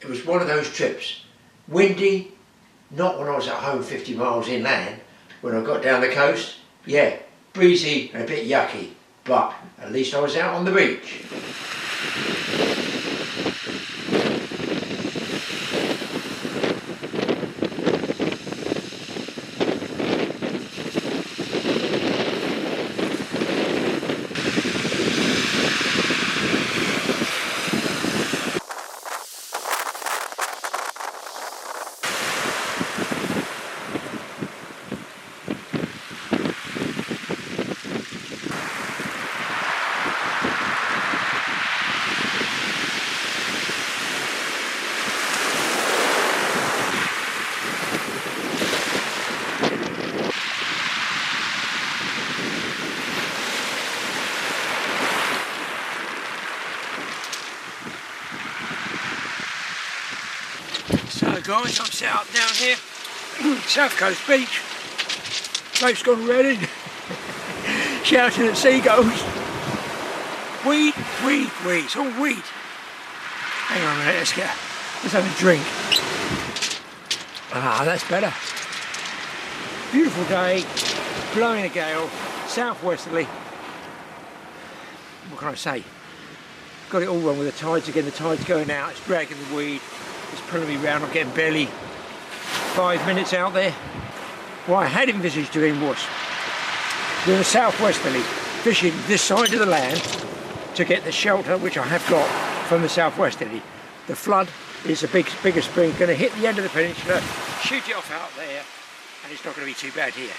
it was one of those trips. Windy, not when I was at home 50 miles inland. When I got down the coast, yeah, breezy and a bit yucky, but at least I was out on the beach. So guys, I'm set up down here, South Coast Beach. Boat's gone ready, shouting at seagulls. Weed, weed, weed, it's all weed. Hang on a minute, let's have a drink. Ah, that's better. Beautiful day, blowing a gale, south-westerly. What can I say? Got it all wrong with the tides again, the tide's going out, it's dragging the weed. It's pulling me round, I'm getting barely 5 minutes out there. What I had envisaged doing was doing a south-westerly, fishing this side of the land to get the shelter which I have got from the south-westerly. The flood is a bigger spring, going to hit the end of the peninsula, shoot it off out there, and it's not going to be too bad here.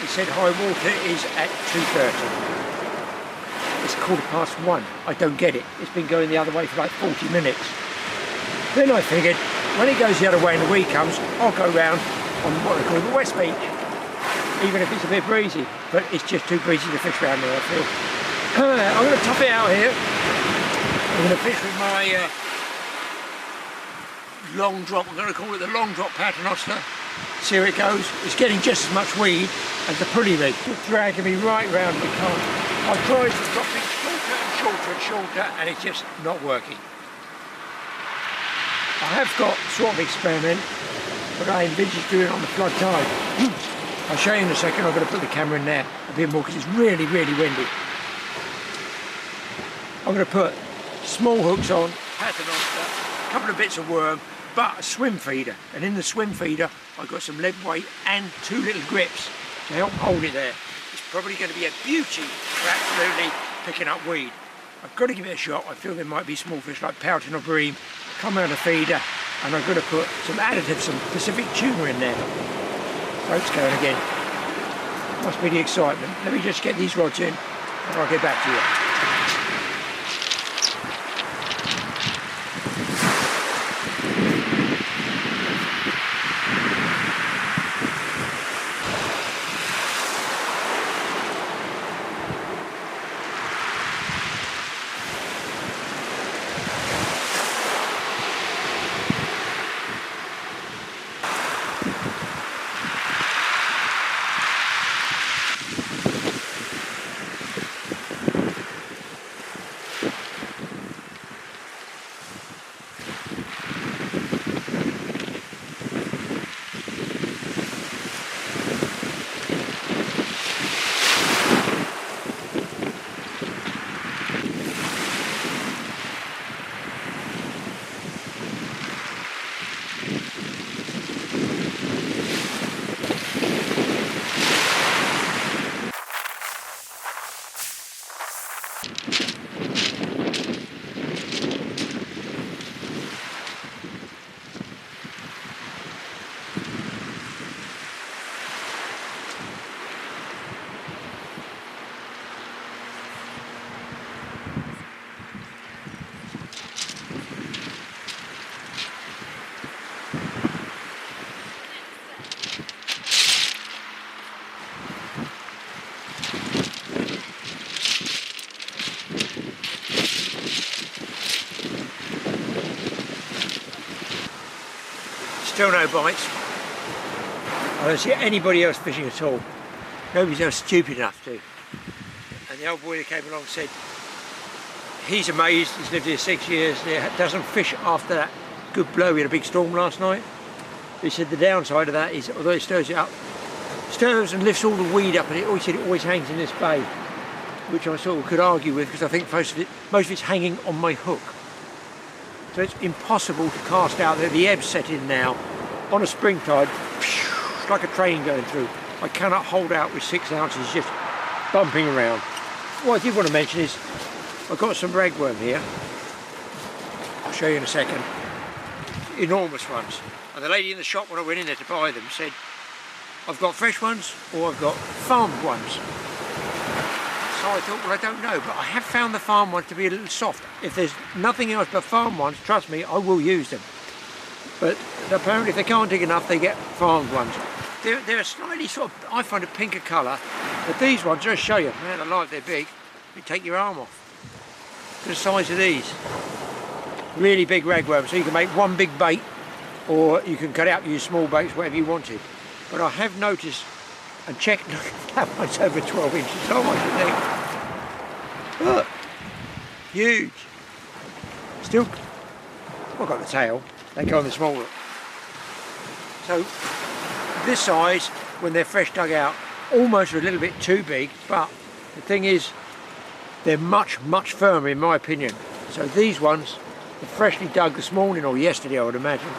He said high water is at 2:30. It's 1:15. I don't get it. It's been going the other way for like 40 minutes. Then I figured, when it goes the other way and the weed comes, I'll go round on what they call the West Beach, even if it's a bit breezy, but it's just too breezy to fish around there, I feel. I'm going to top it out here. I'm going to fish with my long drop, I'm going to call it the long drop paternoster. See how it goes. It's getting just as much weed as the pulley rig. It's dragging me right round the current. I tried to drop it shorter and shorter and shorter, and it's just not working. I have got sort of experiment, but I envisage doing it on the flood tide. I'll show you in a second. I'm going to put the camera in there a bit more because it's really, really windy. I'm going to put small hooks on, paternoster, a couple of bits of worm, but a swim feeder. And in the swim feeder, I've got some lead weight and 2 little grips to help hold it there. It's probably going to be a beauty for absolutely picking up weed. I've got to give it a shot. I feel there might be small fish like pouting or bream come out of the feeder, and I've got to put some additives, some Pacific tuna in there. Boat's going again. Must be the excitement. Let me just get these rods in and I'll get back to you. Still no bites. I don't see anybody else fishing at all. Nobody's else stupid enough to. And the old boy that came along said, he's amazed. He's lived here 6 years. He doesn't fish after that good blow. We had a big storm last night. He said the downside of that is, although it stirs it up, stirs and lifts all the weed up, and he said it always hangs in this bay, which I sort of could argue with, because I think most of it's hanging on my hook. So it's impossible to cast out there. The ebb's set in now. On a spring tide, it's like a train going through. I cannot hold out with 6 ounces just bumping around. What I did want to mention is I've got some ragworm here. I'll show you in a second. Enormous ones. And the lady in the shop when I went in there to buy them said, I've got fresh ones or I've got farmed ones. So I thought, well, I don't know, but I have found the farm ones to be a little soft. If there's nothing else but farm ones, trust me, I will use them. But apparently if they can't dig enough, they get farmed ones. They're a slightly sort of, I find a pinker colour, but these ones, just show you, man alive, they're big. You take your arm off. To the size of these. Really big ragworms, so you can make one big bait, or you can cut out, use small baits, whatever you wanted. But I have noticed and checked, that one's over 12 inches. Oh my goodness. Look, huge. Still, I've got the tail, they go on the smaller. So, this size, when they're fresh dug out, almost a little bit too big, but the thing is, they're much, much firmer in my opinion. So these ones, are freshly dug this morning or yesterday I would imagine,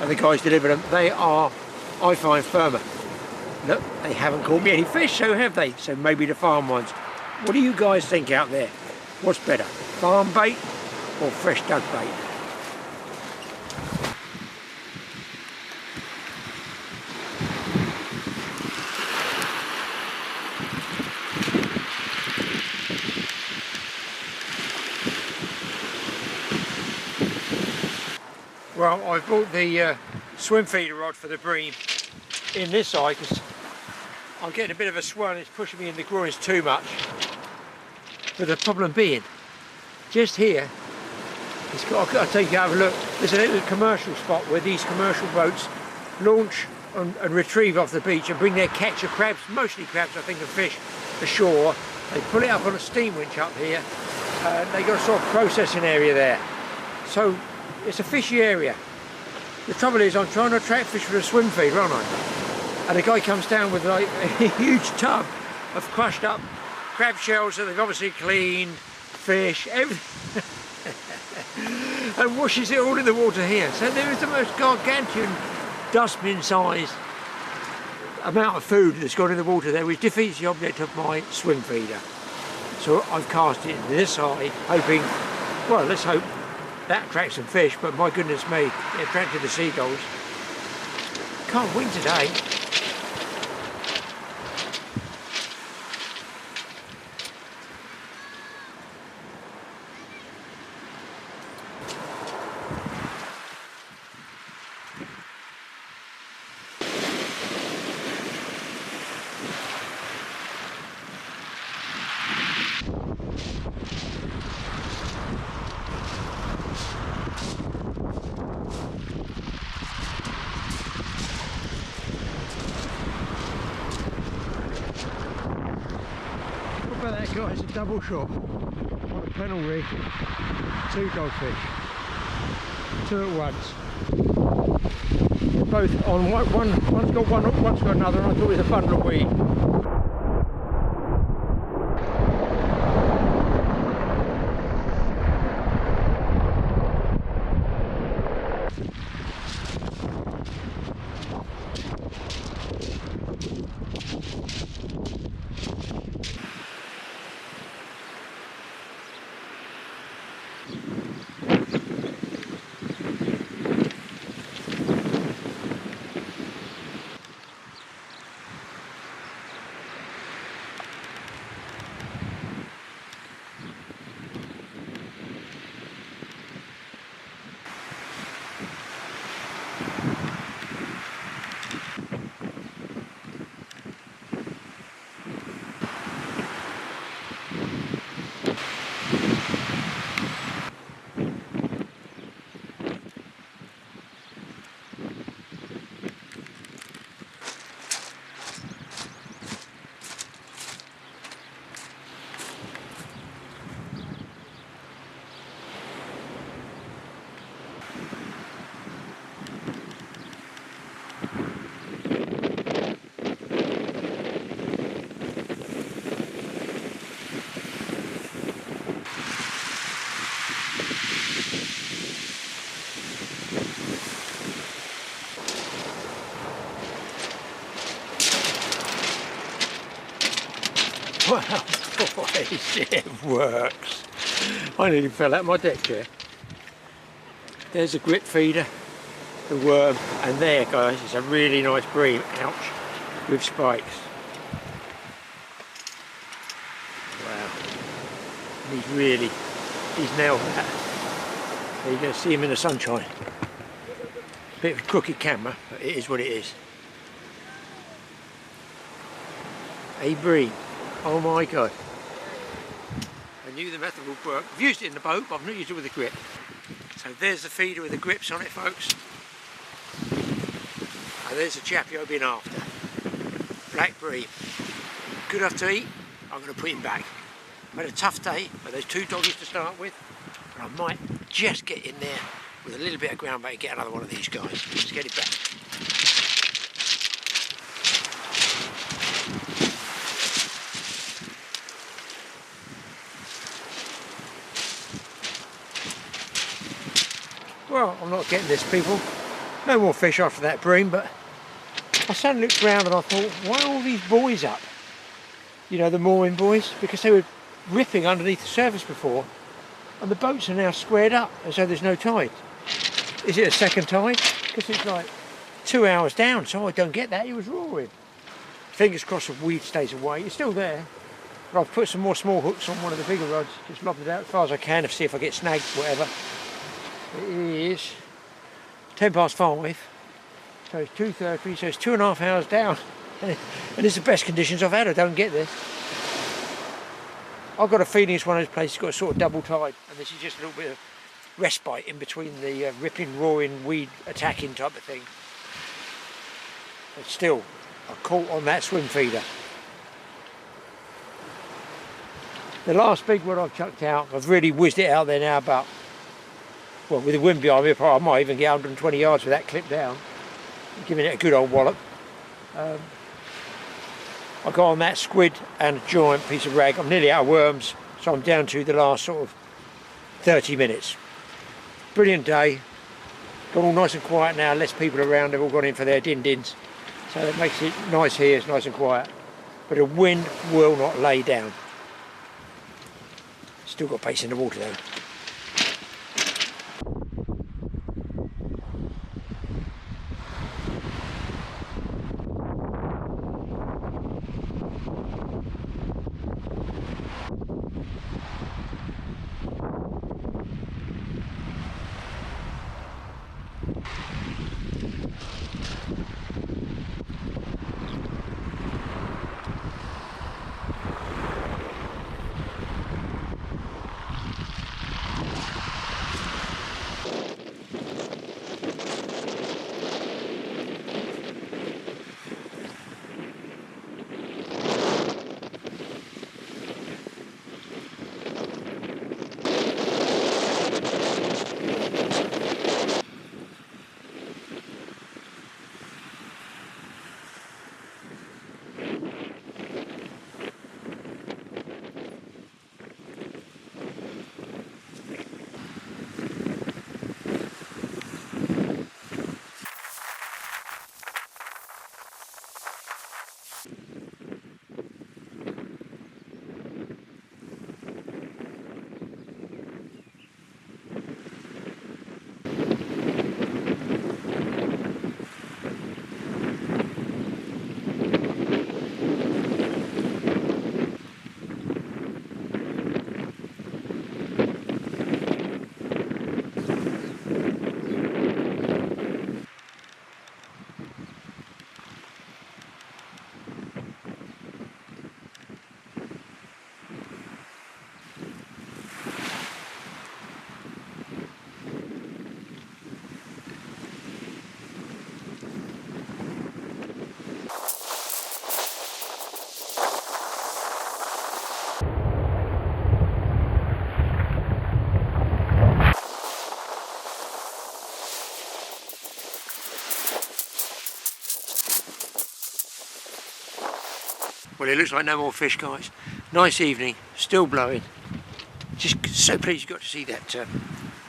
and the guys delivered them, they are, I find, firmer. Look, they haven't caught me any fish, so have they? So maybe the farm ones. What do you guys think out there? What's better, farm bait or fresh dug bait? Well, I've bought the swim feeder rod for the bream in this eye because I'm getting a bit of a swell and it's pushing me in the groins too much. But the problem being, just here, I'll take you to have a look, there's a little commercial spot where these commercial boats launch and retrieve off the beach and bring their catch of crabs, mostly crabs I think, and fish ashore. They pull it up on a steam winch up here, and they got a sort of processing area there. So it's a fishy area. The trouble is I'm trying to attract fish for a swim feeder, aren't I? And a guy comes down with like a huge tub of crushed up crab shells that they've obviously cleaned, fish, everything, and washes it all in the water here. So there is the most gargantuan dustbin-sized amount of food that's gone in the water there, which defeats the object of my swim feeder. So I've cast it into this eye, hoping, well, let's hope that attracts some fish, but my goodness me, it attracted the seagulls. Can't win today. That guy's a double shot on a pennel rig, 2 dogfish, 2 at once. They're both on one's got one, one's got another, and I thought it was a bundle of weed. It works. I nearly fell out my deck chair. There's a grip feeder, the worm, and there guys is a really nice bream, ouch, with spikes. Wow. And he's nailed that. So you're going to see him in the sunshine. Bit of a crooked camera, but it is what it is. A bream. Oh my god. I knew the method would work. I've used it in the boat, but I've not used it with a grip. So there's the feeder with the grips on it, folks. And there's the chappie I've been after. Black bream. Good enough to eat, I'm going to put him back. I've had a tough day, but there's 2 doggies to start with. But I might just get in there with a little bit of ground bait and get another one of these guys. Let's get it back. Well, I'm not getting this, people. No more fish after that bream, but I suddenly looked around and I thought, why are all these buoys up? You know, the mooring buoys? Because they were ripping underneath the surface before, and the boats are now squared up as though there's no tide. Is it a second tide? Because it's like 2 hours down, so I don't get that. It was roaring. Fingers crossed the weed stays away. It's still there. But I've put some more small hooks on one of the bigger rods, just lobbed it out as far as I can to see if I get snagged, whatever. It is 5:10, so it's 2:30, so it's 2.5 hours down. And it's the best conditions I've had. I don't get this. I've got a feeling it's one of those places that's got a sort of double tide, and this is just a little bit of respite in between the ripping, roaring, weed attacking type of thing. But still, I caught on that swim feeder. The last big one I've chucked out, I've really whizzed it out there now about, well, with the wind behind me, I might even get 120 yards with that clip down, giving it a good old wallop. I got on that squid and a giant piece of rag. I'm nearly out of worms, so I'm down to the last sort of 30 minutes. Brilliant day. Got all nice and quiet now, less people around, they've all gone in for their din-dins. So it makes it nice here, it's nice and quiet. But the wind will not lay down. Still got pace in the water though. Well, it looks like no more fish, guys. Nice evening, still blowing. Just so pleased you got to see that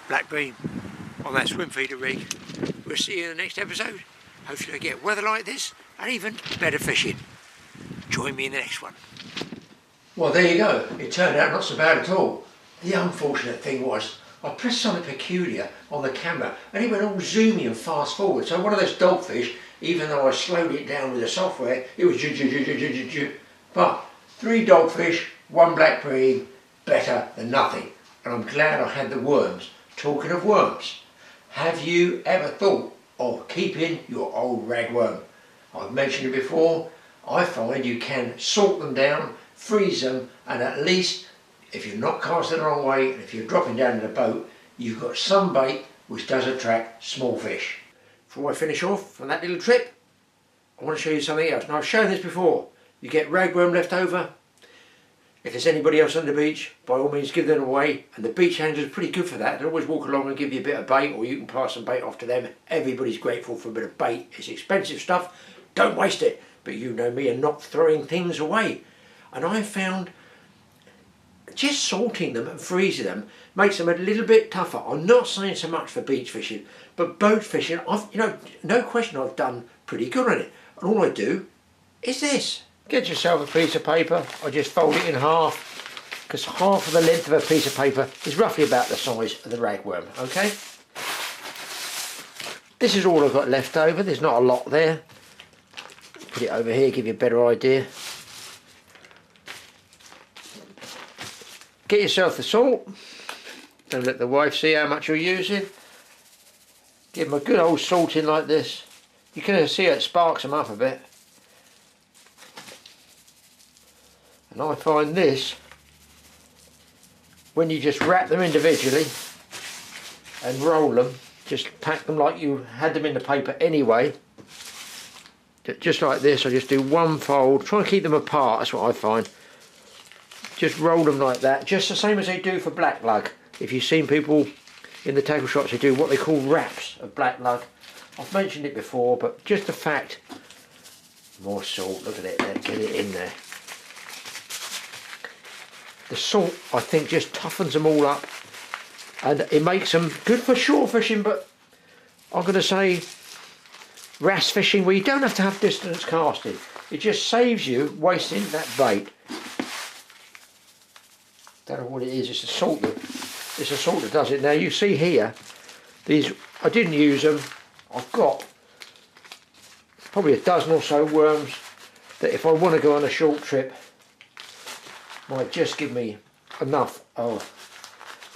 black bream on that swim feeder rig. We'll see you in the next episode. Hopefully I get weather like this and even better fishing. Join me in the next one. Well, there you go. It turned out not so bad at all. The unfortunate thing was, I pressed something peculiar on the camera and it went all zoomy and fast forward. So one of those dogfish, even though I slowed it down with the software, it was but 3 dogfish, 1 black bream, better than nothing. And I'm glad I had the worms. Talking of worms, have you ever thought of keeping your old ragworm? I've mentioned it before. I find you can salt them down, freeze them, and at least if you're not casting the wrong way and if you're dropping down in a boat, you've got some bait which does attract small fish. Before I finish off from that little trip, I want to show you something else. Now, I've shown this before. You get ragworm left over. If there's anybody else on the beach, by all means give them away. And the beach handlers are pretty good for that. They'll always walk along and give you a bit of bait, or you can pass some bait off to them. Everybody's grateful for a bit of bait. It's expensive stuff. Don't waste it. But you know me and not throwing things away. And I found just salting them and freezing them makes them a little bit tougher. I'm not saying so much for beach fishing, but boat fishing, no question I've done pretty good on it. And all I do is this. Get yourself a piece of paper. I just fold it in half, because half of the length of a piece of paper is roughly about the size of the ragworm, okay? This is all I've got left over. There's not a lot there. Put it over here, give you a better idea. Get yourself the salt. Don't let the wife see how much you're using. Give them a good old salting like this. You can see it sparks them up a bit. And I find this, when you just wrap them individually and roll them, just pack them like you had them in the paper anyway. Just like this, I just do one fold, try and keep them apart, that's what I find. Just roll them like that, just the same as they do for black lug. If you've seen people in the tackle shops, they do what they call wraps of black lug. I've mentioned it before, but just the fact, more salt, look at it there, get it in there. The salt, I think, just toughens them all up, and it makes them good for shore fishing, but I'm going to say wrasse fishing, where you don't have to have distance casting. It just saves you wasting that bait. Don't know what it is. It's the salt that does it. Now you see here, these, I didn't use them. I've got probably a dozen or so worms that if I want to go on a short trip might just give me enough of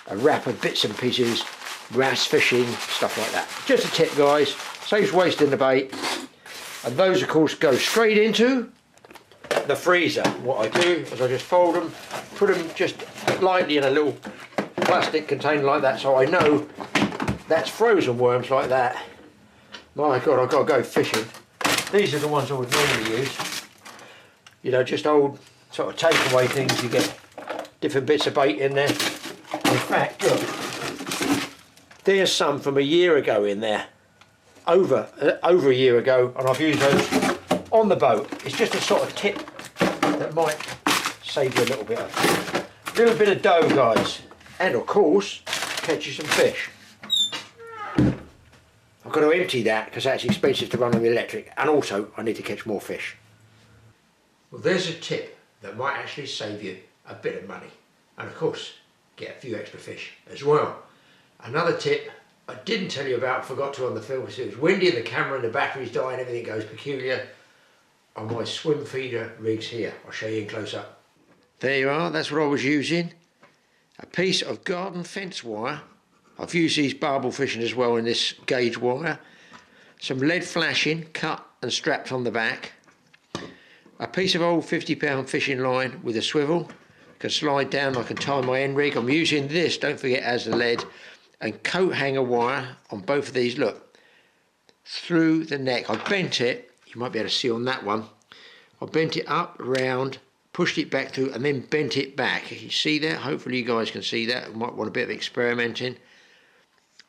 a wrap of bits and pieces, wrasse fishing, stuff like that. Just a tip, guys, saves wasting the bait. And those of course go straight into the freezer. What I do is I just fold them, put them just lightly in a little plastic container like that, so I know that's frozen worms like that. My God, I've got to go fishing. These are the ones I would normally use. You know, just old sort of takeaway things. You get different bits of bait in there. In fact, look, there's some from a year ago in there. Over a year ago, and I've used those on the boat. It's just a sort of tip that might save you a little bit of dough, guys, and of course catch you some fish. I've got to empty that because that's expensive to run on the electric, and also I need to catch more fish. Well, there's a tip that might actually save you a bit of money, and of course get a few extra fish as well. Another tip I didn't tell you about, forgot to on the film, because it was windy and the camera and the batteries die and everything goes peculiar, on my swim feeder rigs here. I'll show you in close up. There you are, that's what I was using. A piece of garden fence wire. I've used these barbel fishing as well in this gauge wire. Some lead flashing cut and strapped on the back. A piece of old 50-pound fishing line with a swivel. Can slide down, I can tie my end rig. I'm using this, don't forget, as the lead. And coat hanger wire on both of these, look, through the neck. I bent it, you might be able to see on that one. I bent it up, round, pushed it back through, and then bent it back. You see that? Hopefully you guys can see that. You might want a bit of experimenting.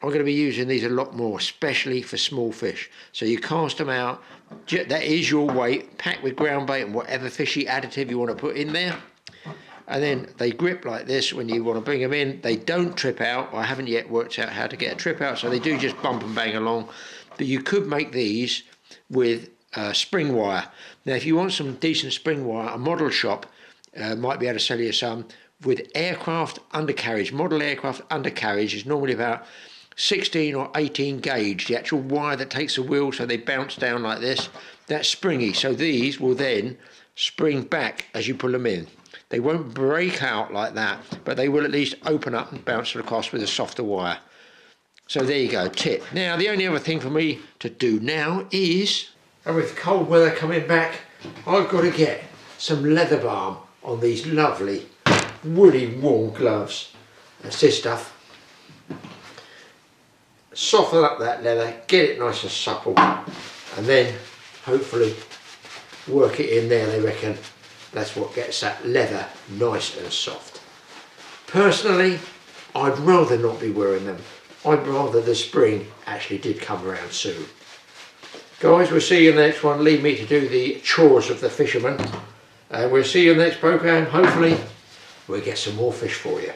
I'm going to be using these a lot more, especially for small fish. So you cast them out, that is your weight, packed with ground bait and whatever fishy additive you want to put in there. And then they grip like this when you want to bring them in. They don't trip out. I haven't yet worked out how to get a trip out, so they do just bump and bang along. But you could make these with spring wire. Now, if you want some decent spring wire, a model shop might be able to sell you some. With aircraft undercarriage, model aircraft undercarriage is normally about 16 or 18 gauge, the actual wire that takes the wheel, so they bounce down like this. That's springy, so these will then spring back as you pull them in. They won't break out like that, but they will at least open up and bounce across with a softer wire. So there you go, tip. Now the only other thing for me to do now is, and with cold weather coming back, I've got to get some leather balm on these lovely woolly warm gloves. That's this stuff. Soften up that leather, get it nice and supple, and then hopefully work it in there. They reckon that's what gets that leather nice and soft. Personally, I'd rather not be wearing them. I'd rather the spring actually did come around soon. Guys, we'll see you in the next one. Leave me to do the chores of the fisherman. And we'll see you in the next programme. Hopefully we'll get some more fish for you.